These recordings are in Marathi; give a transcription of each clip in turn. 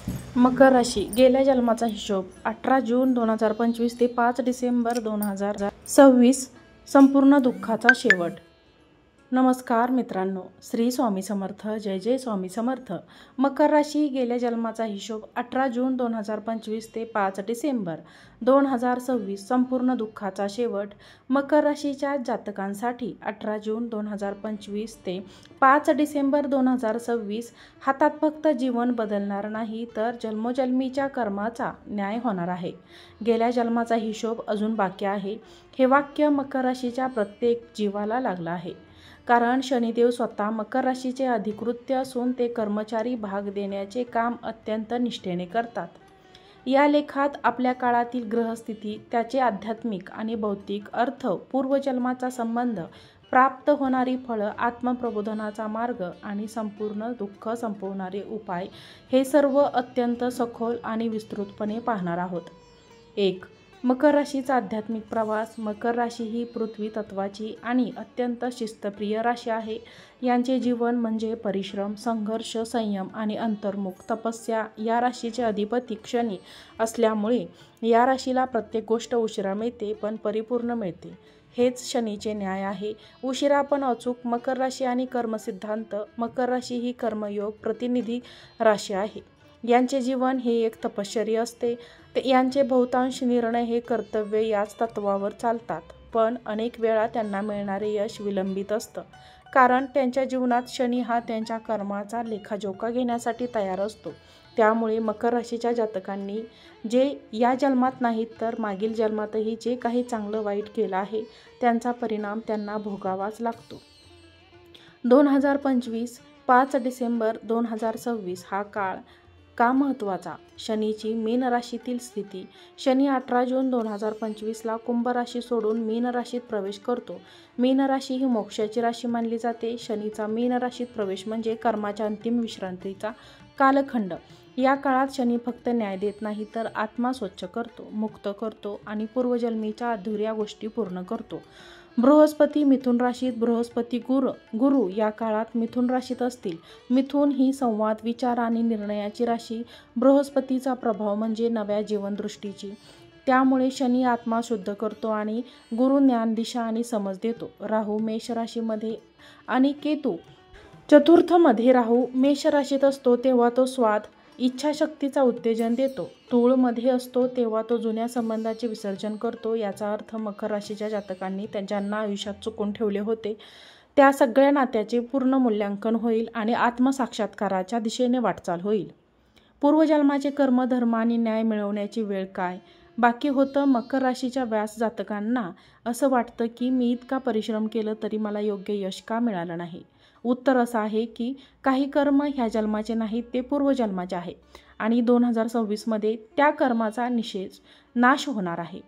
मकर राशी गेल्या जन्माचा हिशोब 18 जून 2025 ते 5 डिसेंबर 2026 संपूर्ण दुःखाचा शेवट। नमस्कार मित्रांनो, श्री स्वामी समर्थ, जय जय स्वामी समर्थ। मकर राशी गेल्या जन्माचा हिशोब 18 जून 2025 ते 5 डिसेंबर 2026 संपूर्ण दुःखाचा शेवट। मकर राशीच्या जातकांसाठी 18 जून 2025 ते 5 डिसेंबर 2026 हातात फक्त जीवन बदलणार नाही तर जन्मोजन्मीच्या कर्माचा न्याय होणार आहे। गेल्या जन्माचा हिशोब अजून बाकी आहे। हे वाक्य मकर राशीच्या प्रत्येक जीवाला लागलं आहे, कारण शनिदेव स्वतः मकर राशीचे अधिकृत्य असून ते कर्मचारी भाग देण्याचे काम अत्यंत निष्ठेने करतात। या लेखात आपल्या काळातील ग्रहस्थिती, त्याचे आध्यात्मिक आणि भौतिक अर्थ, पूर्वजन्माचा संबंध, प्राप्त होणारी फळं, आत्मप्रबोधनाचा मार्ग आणि संपूर्ण दुःख संपवणारे उपाय हे सर्व अत्यंत सखोल आणि विस्तृतपणे पाहणार आहोत। 1. मकर राशीचा आध्यात्मिक प्रवास। मकर राशी ही पृथ्वी तत्वाची आणि अत्यंत शिस्तप्रिय राशी आहे। यांचे जीवन म्हणजे परिश्रम, संघर्ष, संयम आणि अंतर्मुख तपस्या। या राशीचे अधिपती शनी असल्यामुळे या राशीला प्रत्येक गोष्ट उशिरा मिळते पण परिपूर्ण मिळते। हेच शनीचे न्याय आहे, उशिरा पण अचूक। मकर राशी आणि कर्मसिद्धांत। मकर राशी ही कर्मयोग प्रतिनिधी राशी आहे। यांचे जीवन हे एक तपश्चर्या असते। यांचे बहुतांश निर्णय हे कर्तव्य याच तत्वावर चालतात, पण अनेक वेळा त्यांना मिळणारे यश विलंबित असतं, कारण त्यांच्या जीवनात शनी हा त्यांच्या कर्माचा लेखाजोखा घेण्यासाठी तयार असतो। त्यामुळे मकर राशीच्या जातकांनी जे या जन्मात नाहीत तर मागील जन्मातही जे काही चांगलं वाईट केलं आहे त्यांचा परिणाम त्यांना भोगावाच लागतो। 2025 5 डिसेंबर 2026 हा काळ का महत्त्वाचा? शनीची मीन राशीतील स्थिती। शनी 18 जून 2025 ला कुंभ राशी सोडून मीन राशीत प्रवेश करतो। मीन राशी ही मोक्षाची राशी मानली जाते। शनीचा मीन राशीत प्रवेश म्हणजे कर्माच्या अंतिम विश्रांतीचा कालखंड। या काळात शनी फक्त न्याय देत नाही तर आत्मा स्वच्छ करतो, मुक्त करतो आणि पूर्वजन्मीच्या अधुऱ्या गोष्टी पूर्ण करतो। बृहस्पती मिथुन राशीत। बृहस्पती गुरु या काळात मिथुन राशीत असतील। मिथुन ही संवाद, विचार आणि निर्णयाची राशी। बृहस्पतीचा प्रभाव म्हणजे नव्या जीवनदृष्टीची। त्यामुळे शनी आत्मा शुद्ध करतो आणि गुरु ज्ञान, दिशा आणि समज देतो। राहू मेष राशीमध्ये आणि केतू चतुर्थमध्ये। राहू मेष राशीत असतो तेव्हा तो स्वाद, इच्छाशक्तीचा उत्तेजन देतो। तूळ मध्ये असतो तेव्हा तो जुन्या संबंधाचे विसर्जन करतो। याचा अर्थ मकर राशीच्या जातकांनी ज्यांना आयुष्यात चुकून ठेवले होते त्या सगळ्या नात्याचे पूर्ण मूल्यांकन होईल आणि आत्मसाक्षात्काराच्या दिशेने वाटचाल होईल। पूर्वजन्माचे कर्म, धर्म आणि न्याय मिळवण्याची वेळ काय बाकी होतं? मकर राशीच्या व्यास जातकांना असं वाटतं की मी इतका परिश्रम केलं तरी मला योग्य यश का मिळालं नाही? उत्तर असं आहे की काही कर्म ह्या जन्माचे नाहीत, ते पूर्वजन्माचे आहे आणि 2026 मध्ये त्या कर्माचा नाश होणार आहे।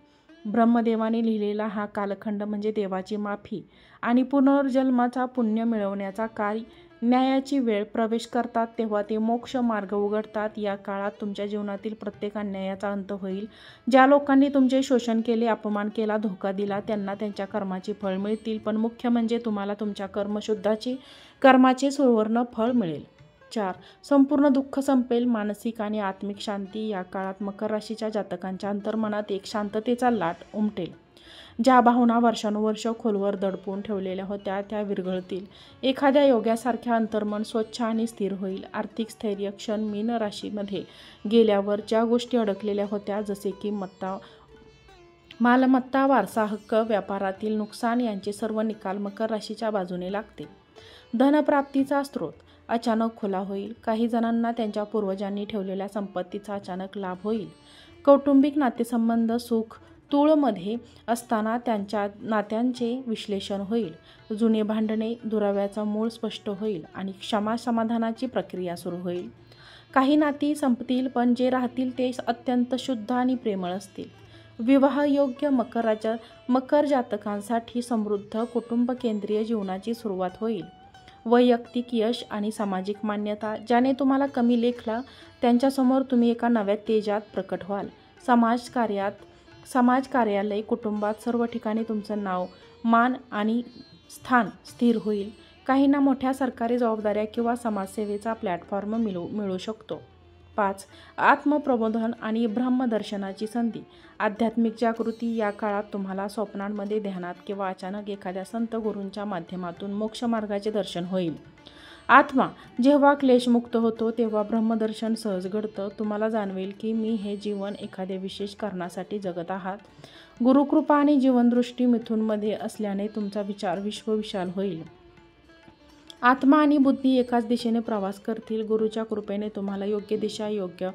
ब्रह्मदेवाने लिहिलेला हा कालखंड म्हणजे देवाची माफी आणि पुनर्जन्माचा पुण्य मिळवण्याचा काळ। न्यायाची वेळ प्रवेश करतात तेव्हा ते मोक्ष मार्ग उघडतात। या काळात तुमच्या जीवनातील प्रत्येक अन्यायाचा अंत होईल। ज्या लोकांनी तुमचे शोषण केले, अपमान केला, धोका दिला त्यांना त्यांच्या कर्माची फळ मिळतील, पण मुख्य म्हणजे तुम्हाला तुमच्या कर्माचे सुवर्ण फळ मिळेल। 4. संपूर्ण दुःख संपेल। मानसिक आणि आत्मिक शांती। या काळात मकर राशीच्या जातकांच्या अंतर्मनात एक शांततेचा लाट उमटेल। ज्या भावना वर्षानुवर्ष खोलवर दडपून ठेवलेल्या होत्या त्या विरघळतील। एखाद्या योगासारख्या अंतर्मन स्वच्छ आणि स्थिर होईल। आर्थिक स्थैर्य क्षण। मीन राशीमध्ये गेल्यावर ज्या गोष्टी अडकलेल्या होत्या जसे की मालमत्ता, वारसा हक्क, व्यापारातील नुकसान यांचे सर्व निकाल मकर राशीच्या बाजूने लागतील। धनप्राप्तीचा स्रोत अचानक खुला होईल। काही जणांना त्यांच्या पूर्वजांनी ठेवलेल्या संपत्तीचा अचानक लाभ होईल। कौटुंबिक नातेसंबंध सुख। तूळमध्ये असताना त्यांच्या नात्यांचे विश्लेषण होईल। जुने भांडणे, दुराव्याचा मूळ स्पष्ट होईल आणि क्षमा समाधानाची प्रक्रिया सुरू होईल। काही नाती संपतील पण जे राहतील ते अत्यंत शुद्ध आणि प्रेमळ असतील। विवाहयोग्य मकर जातकांसाठी समृद्ध कुटुंब केंद्रीय जीवनाची सुरुवात होईल। वैयक्तिक यश आणि सामाजिक मान्यता। ज्याने तुम्हाला कमी लेखला त्यांच्यासमोर तुम्ही एका नव्या तेजात प्रकट व्हाल। समाज, कार्यालय, कुटुंबात सर्व ठिकाणी तुमचं नाव, मान आणि स्थान स्थिर होईल। काहींना मोठ्या सरकारी जबाबदाऱ्या किंवा समाजसेवेचा प्लॅटफॉर्म मिळू शकतो। 5. आत्मप्रबोधन आणि ब्रह्मदर्शनाची संधी. आध्यात्मिक जागृती. या काळात तुम्हाला स्वप्नांमध्ये, ध्यानात किंवा अचानक एखाद्या संत गुरूंच्या माध्यमातून मोक्षमार्गाचे दर्शन होईल. आत्मा जेव्हा क्लेशमुक्त होतो तेव्हा ब्रह्मदर्शन सहज घडतं. तुम्हाला जाणवेल की मी हे जीवन एखाद्या विशेष कारणासाठी जगत आहात. गुरुकृपा आणि जीवनदृष्टी मिथुनमध्ये असल्याने तुमचा विचार विश्वविशाल होईल. आत्मा आणि बुद्धी एकाच दिशेने प्रवास करतील. गुरुच्या कृपेने तुम्हाला योग्य दिशा, योग्य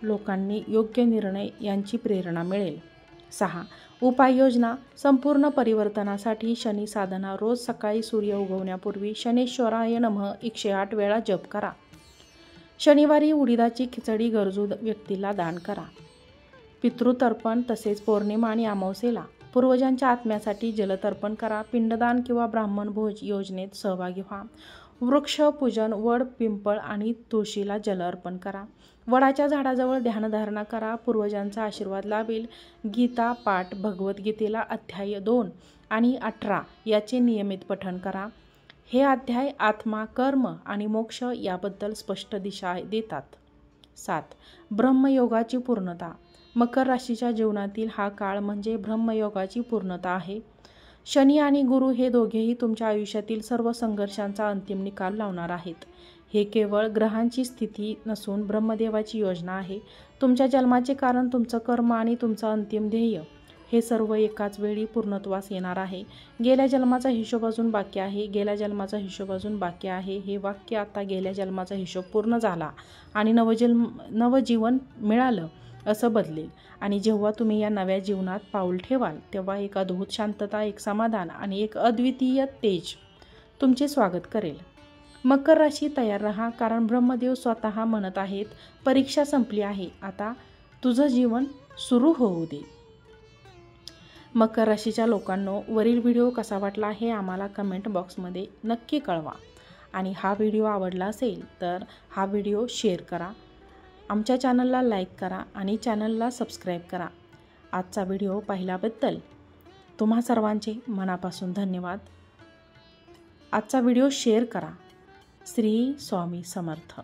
लोकांनी योग्य निर्णय यांची प्रेरणा मिळेल. 6. उपाययोजना. संपूर्ण परिवर्तनासाठी शनी साधना. रोज सकाळी सूर्य उगवण्यापूर्वी शनेश्वराय नमः 108 वेळा जप करा. शनिवारी उडीदाची खिचडी गरजू व्यक्तीला दान करा. पितृतर्पण तसेच पौर्णिमा आणि अमावस्येला पूर्वजांच्या आत्म्यासाठी जलतर्पण करा. पिंडदान किंवा ब्राह्मण भोज योजनेत सहभागी व्हा. वृक्षपूजन. वड, पिंपळ आणि तुळशीला जल अर्पण करा. वडाच्या झाडाजवळ ध्यानधारणा करा. पूर्वजांचा आशीर्वाद लाभेल. गीता पाठ. भगवद्गीतेला अध्याय 2 आणि 18 याचे नियमित पठण करा. हे अध्याय आत्मा, कर्म आणि मोक्ष याबद्दल स्पष्ट दिशा देतात. 7. ब्रह्मयोगाची पूर्णता. मकर राशीच्या जीवनातील हा काळ म्हणजे ब्रह्मयोगाची पूर्णता आहे. शनी आणि गुरु हे दोघेही तुमच्या आयुष्यातील सर्व संघर्षांचा अंतिम निकाल लावणार आहेत. हे केवळ ग्रहांची स्थिती नसून ब्रह्मदेवाची योजना आहे. तुमच्या जन्माचे कारण, तुमचं कर्म आणि तुमचं अंतिम ध्येय हे सर्व एकाच वेळी पूर्णत्वास येणार आहे. गेल्या जन्माचा हिशोब अजून बाकी आहे. गेल्या जन्माचा हिशोब अजून बाकी आहे. हे वाक्य आता गेल्या जन्माचा हिशोब पूर्ण झाला आणि नवजीवन मिळालं असं बदलेल. आणि जेव्हा तुम्ही या नव्या जीवनात पाऊल ठेवाल तेव्हा एक अद्भुत शांतता, एक समाधान आणि एक अद्वितीय तेज तुमचे स्वागत करेल. मकर राशी तयार रहा, कारण ब्रह्मदेव स्वतः म्हणत आहेत, परीक्षा संपली आहे, आता तुझं जीवन सुरू होऊ दे. मकर राशीच्या लोकांनो, वरील व्हिडिओ कसा वाटला हे आम्हाला कमेंट बॉक्समध्ये नक्की कळवा. आणि हा व्हिडिओ आवडला असेल तर हा व्हिडिओ शेअर करा. आमच्या चॅनलला लाईक करा आणि चॅनलला सबस्क्राईब करा. आजचा व्हिडिओ पाहिल्याबद्दल तुम्हा सर्वांचे मनापासून धन्यवाद. आजचा व्हिडिओ शेअर करा. श्री स्वामी समर्थ.